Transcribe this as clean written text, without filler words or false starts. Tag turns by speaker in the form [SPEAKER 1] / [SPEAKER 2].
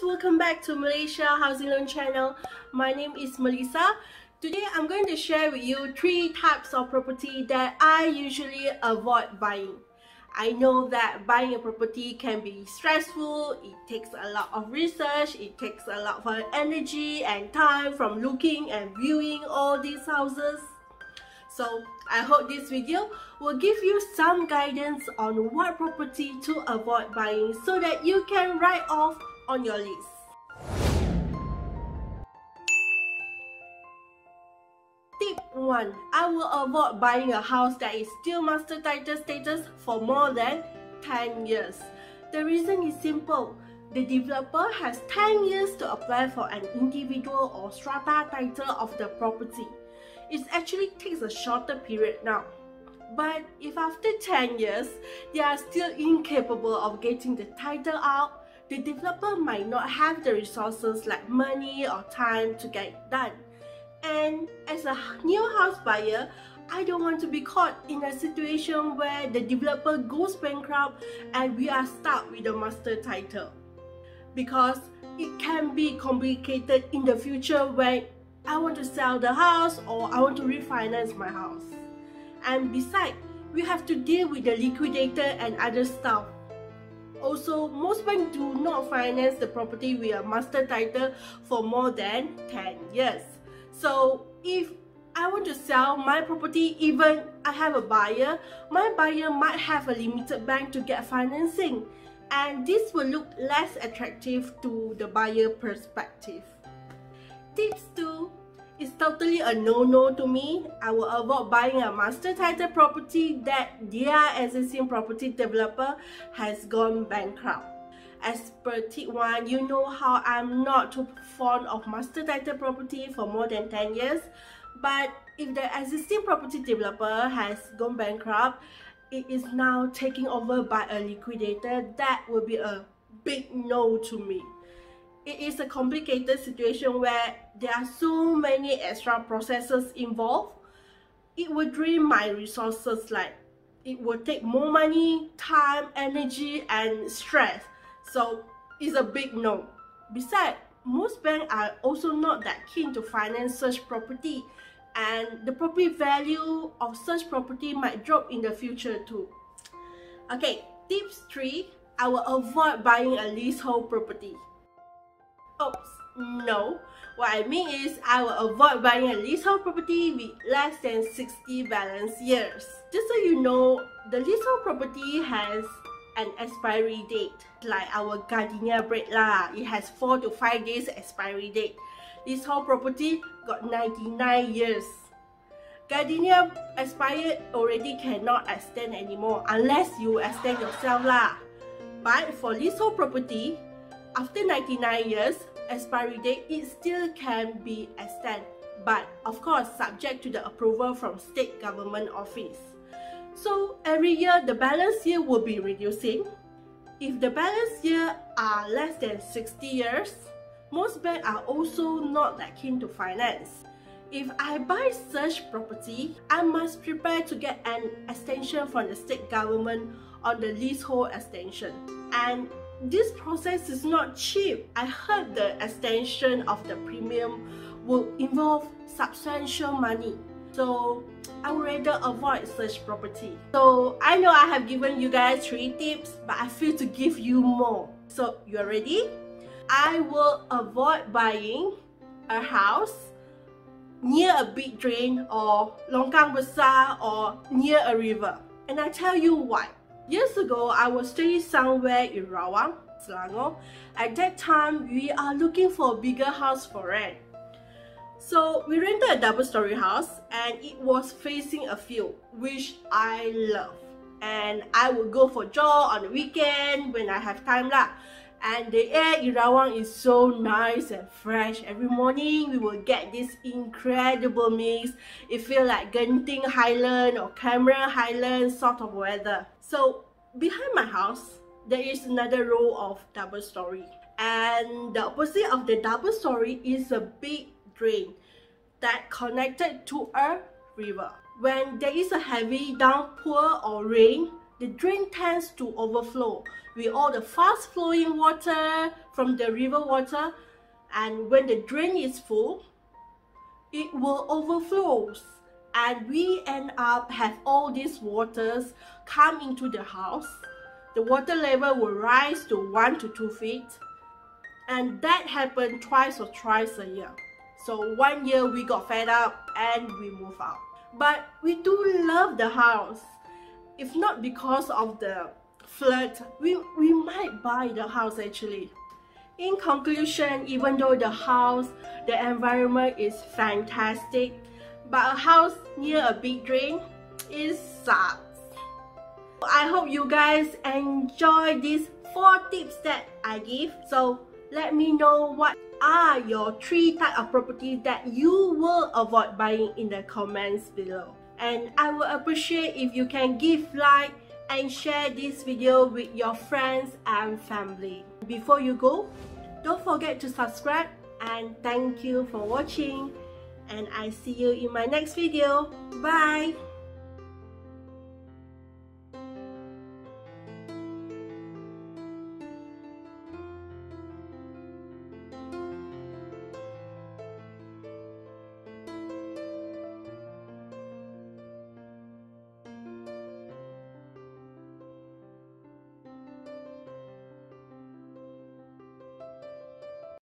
[SPEAKER 1] welcome back to Malaysia Housing Loan channel. My name is Melissa. Today I'm going to share with you 3 types of property that I usually avoid buying. I know that buying a property can be stressful, it takes a lot of research, it takes a lot of energy and time from looking and viewing all these houses. So I hope this video will give you some guidance on what property to avoid buying so that you can write off on your list. Tip 1. I will avoid buying a house that is still master title status for more than 10 years. The reason is simple. The developer has 10 years to apply for an individual or strata title of the property. It actually takes a shorter period now. But if after 10 years, they are still incapable of getting the title out, the developer might not have the resources like money or time to get it done. And as a new house buyer, I don't want to be caught in a situation where the developer goes bankrupt and we are stuck with the master title. Because it can be complicated in the future when I want to sell the house or I want to refinance my house. And besides, we have to deal with the liquidator and other stuff. Also, most banks do not finance the property with a master title for more than 10 years. So if I want to sell my property, even I have a buyer, my buyer might have a limited bank to get financing. And this will look less attractive to the buyer perspective. Tips 2 is totally a no-no to me. I will avoid buying a master title property that their existing property developer has gone bankrupt. As per tip 1, you know how I'm not too fond of master title property for more than 10 years. But if the existing property developer has gone bankrupt, it is now taken over by a liquidator, that will be a big no to me. It is a complicated situation where there are so many extra processes involved. It will drain my resources, like it will take more money, time, energy and stress. So it's a big no. Besides, most banks are also not that keen to finance such property, and the property value of such property might drop in the future too. Okay, tips 3. I will avoid buying a leasehold property. Oops, no. What I mean is I will avoid buying a leasehold property with less than 60 balance years. Just so you know, the leasehold property has an expiry date, like our gardenia bread lah. It has 4 to 5 days expiry date. Leasehold property got 99 years. Gardenia expired already cannot extend anymore unless you extend yourself lah. But for leasehold property, after 99 years expiry date, it still can be extended, but of course subject to the approval from state government office. So every year the balance year will be reducing. If the balance year are less than 60 years, most banks are also not that keen to finance. If I buy such property, I must prepare to get an extension from the state government on the leasehold extension. And this process is not cheap. I heard the extension of the premium will involve substantial money. So I would rather avoid such property. So I know I have given you guys 3 tips, but I feel to give you more. So you are ready? I will avoid buying a house near a big drain or longkang besar or near a river. And I tell you why. Years ago, I was staying somewhere in Rawang, Selangor. At that time, we are looking for a bigger house for rent. So we rented a double-story house and it was facing a field, which I love. And I would go for jog on the weekend when I have time lah. And the air in Rawang is so nice and fresh. Every morning we will get this incredible mix. It feels like Genting Highland or Cameron Highland sort of weather. So behind my house, there is another row of double story. And the opposite of the double story is a big drain that connected to a river. When there is a heavy downpour or rain, the drain tends to overflow. with all the fast flowing water from the river water, and when the drain is full, it will overflow, and we end up have all these waters come into the house. The water level will rise to 1 to 2 feet, and that happened twice or thrice a year. So one year we got fed up and we moved out. But we do love the house. If not because of the flood, we might buy the house actually. In conclusion, even though the house, the environment is fantastic, but a house near a big drain, it sucks. I hope you guys enjoy these 4 tips that I give. So let me know what are your 3 types of properties that you will avoid buying in the comments below. And I will appreciate if you can give like and share this video with your friends and family. Before you go, don't forget to subscribe, and thank you for watching, and I see you in my next video. Bye!